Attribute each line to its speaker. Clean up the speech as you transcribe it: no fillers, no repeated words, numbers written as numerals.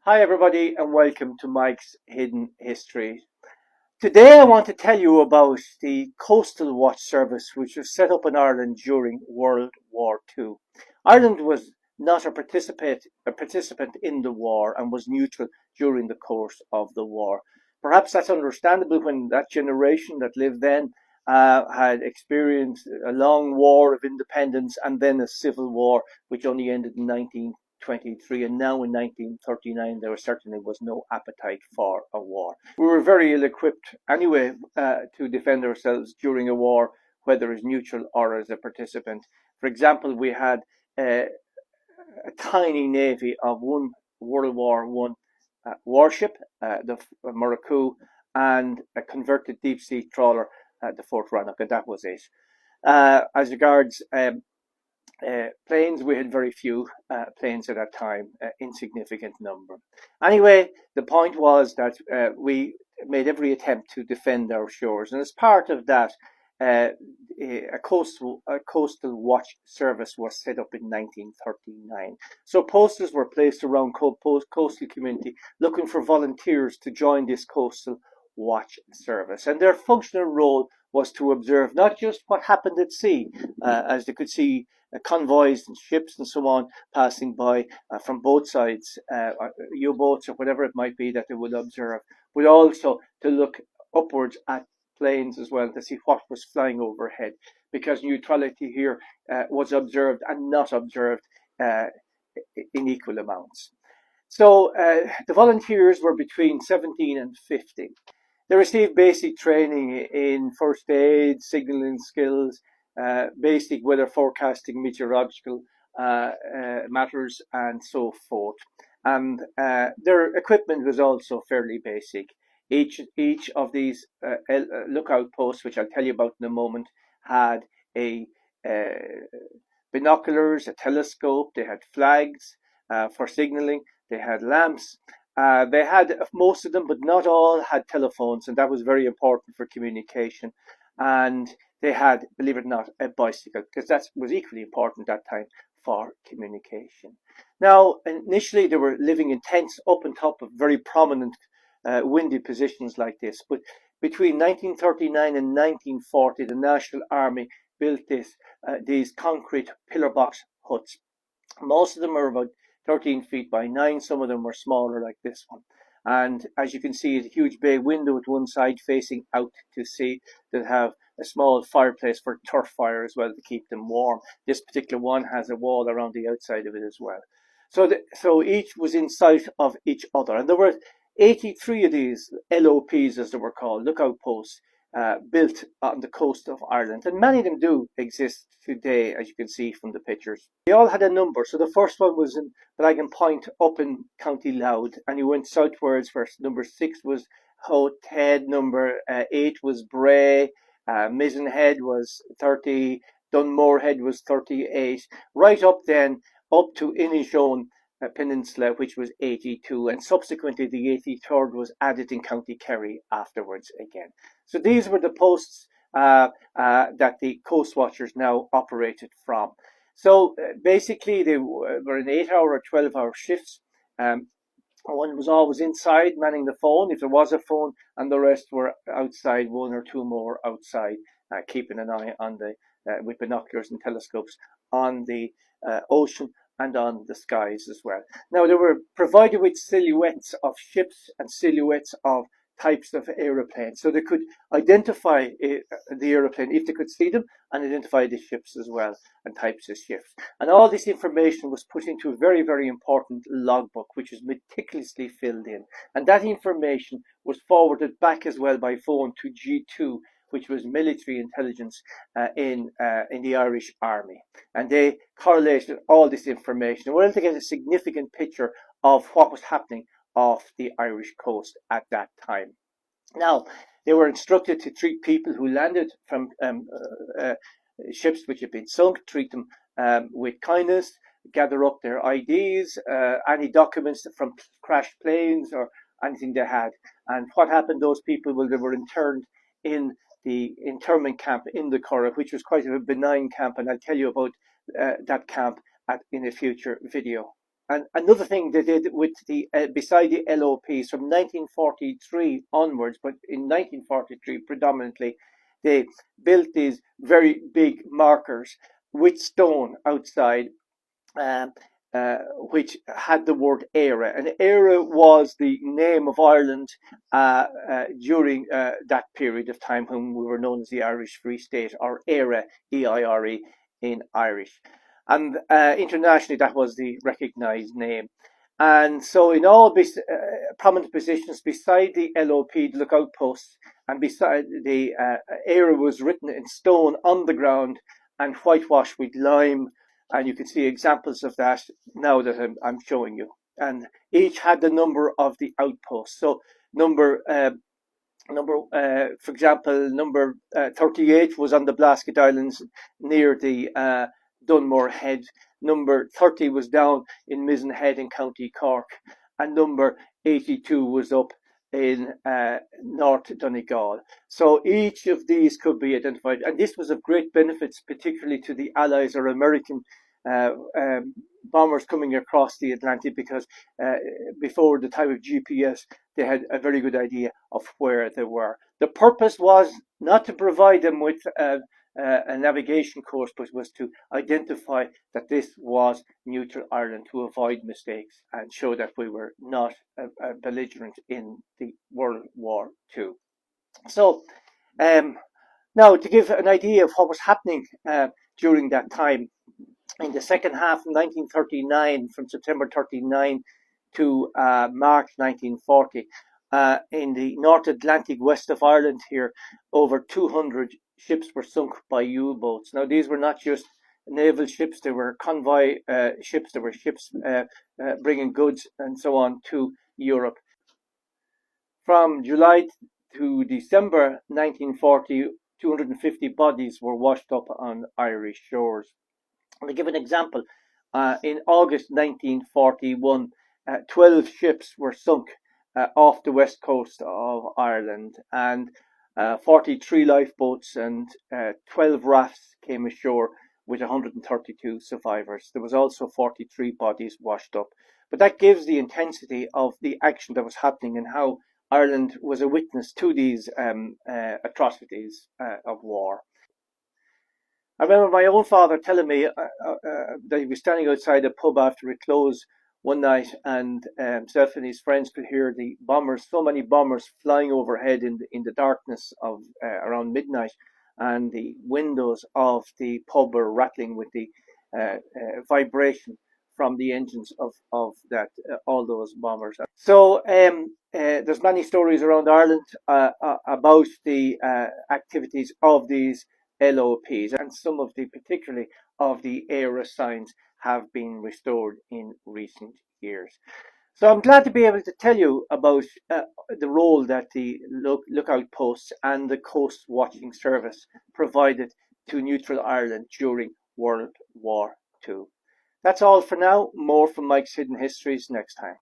Speaker 1: Hi everybody and welcome to Mike's Hidden History. Today I want to tell you about the Coastal Watch service which was set up in Ireland during World War II. Ireland was not a participant in the war and was neutral during the course of the war. Perhaps that's understandable when that generation that lived then had experienced a long war of independence and then a civil war which only ended in 1923, and now in 1939 there certainly was no appetite for a war. We were very ill equipped anyway to defend ourselves during a war, whether as neutral or as a participant. For example, we had a tiny navy of one World War One warship, the Morocco, and a converted deep sea trawler, the Fort Rannoch, and that was it. As regards planes, we had very few planes at that time, insignificant number. Anyway, the point was that we made every attempt to defend our shores, and as part of that, uh, a coastal watch service was set up in 1939. So posters were placed around coastal community looking for volunteers to join this coastal watch service, and their functional role was to observe not just what happened at sea, as they could see convoys and ships and so on passing by from both sides, U-boats or whatever it might be that they would observe, but also to look upwards at planes as well to see what was flying overhead, because neutrality here was observed and not observed uh, in equal amounts. So the volunteers were between 17 and 50. They received basic training in first aid, signaling skills, basic weather forecasting, meteorological matters, and so forth. And their equipment was also fairly basic. Each of these lookout posts, which I'll tell you about in a moment, had a binoculars, a telescope. They had flags for signaling. They had lamps. They had most of them, but not all, had telephones, and that was very important for communication. And they had, believe it or not, a bicycle, because that was equally important at that time for communication. Now, initially, they were living in tents up on top of very prominent windy positions like this. But between 1939 and 1940, the National Army built these concrete pillar box huts. Most of them are about 13 feet by 9. Some of them were smaller, like this one. And as you can see, it's a huge bay window at one side facing out to sea that have a small fireplace for turf fire as well to keep them warm. This particular one has a wall around the outside of it as well. So each was in sight of each other. And there were 83 of these LOPs, as they were called, lookout posts, built on the coast of Ireland, and many of them do exist today, as you can see from the pictures. They all had a number. So the first one was in Dragon Point up in County Louth, and you went southwards first. Number 6 was Howth, number 8 was Bray, Mizenhead was 30, Dunmorehead was 38, right up then up to Inishowen Peninsula, which was 82, and subsequently the 83rd was added in County Kerry afterwards again. So these were the posts that the Coast Watchers now operated from. So basically, they were in 8-hour or 12-hour shifts. One was always inside manning the phone, if there was a phone, and the rest were outside, one or two more outside, keeping an eye on with binoculars and telescopes on the ocean and on the skies as well. Now, they were provided with silhouettes of ships and silhouettes of types of aeroplanes, so they could identify the aeroplane if they could see them, and identify the ships as well and types of ships. And all this information was put into a very, very important logbook, which was meticulously filled in. And that information was forwarded back as well by phone to G2, which was military intelligence in the Irish Army. And they correlated all this information. They were able to get a significant picture of what was happening off the Irish coast at that time. Now, they were instructed to treat people who landed from ships which had been sunk, treat them with kindness, gather up their IDs, any documents from crashed planes or anything they had. And what happened, those people, well, they were interned in the internment camp in the Curragh, which was quite a benign camp, and I'll tell you about that camp in a future video. And another thing they did with the beside the LOPs from 1943 onwards, but in 1943 predominantly, they built these very big markers with stone outside, um, which had the word Éire. And Éire was the name of Ireland during that period of time when we were known as the Irish Free State, or Éire, EIRE in Irish. And internationally, that was the recognized name. And so, in all prominent positions beside the LOP, the lookout posts, and beside the Éire was written in stone on the ground and whitewashed with lime, and you can see examples of that now that I'm showing you. And each had the number of the outposts. So for example, number 38 was on the Blasket Islands near the Dunmore Head. Number 30 was down in Mizen Head in County Cork, and number 82 was up in North Donegal. So each of these could be identified, and this was of great benefits, particularly to the Allies or American uh, um, bombers coming across the Atlantic, because before the time of GPS, they had a very good idea of where they were. The purpose was not to provide them with a navigation course, but was to identify that this was neutral Ireland, to avoid mistakes and show that we were not a belligerent in the World War II. So, now to give an idea of what was happening during that time, in the second half of 1939, from September 39 to March 1940, in the North Atlantic west of Ireland here, over 200 ships were sunk by U-boats. Now, these were not just naval ships, they were convoy ships, they were ships bringing goods and so on to Europe. From July to December 1940, 250 bodies were washed up on Irish shores. To give an example, in August 1941, 12 ships were sunk off the west coast of Ireland, and 43 lifeboats and 12 rafts came ashore with 132 survivors. There was also 43 bodies washed up. But that gives the intensity of the action that was happening and how Ireland was a witness to these atrocities of war. I remember my own father telling me that he was standing outside a pub after it closed one night, and himself and his friends could hear the bombers, so many bombers flying overhead in the darkness of around midnight, and the windows of the pub were rattling with the vibration from the engines of that all those bombers. So there's many stories around Ireland about the activities of these LOPs, and some of the, particularly of the Éire signs, have been restored in recent years. So I'm glad to be able to tell you about the role that the lookout posts and the coast watching service provided to neutral Ireland during World War II. That's all for now. More from Mike's Hidden Histories next time.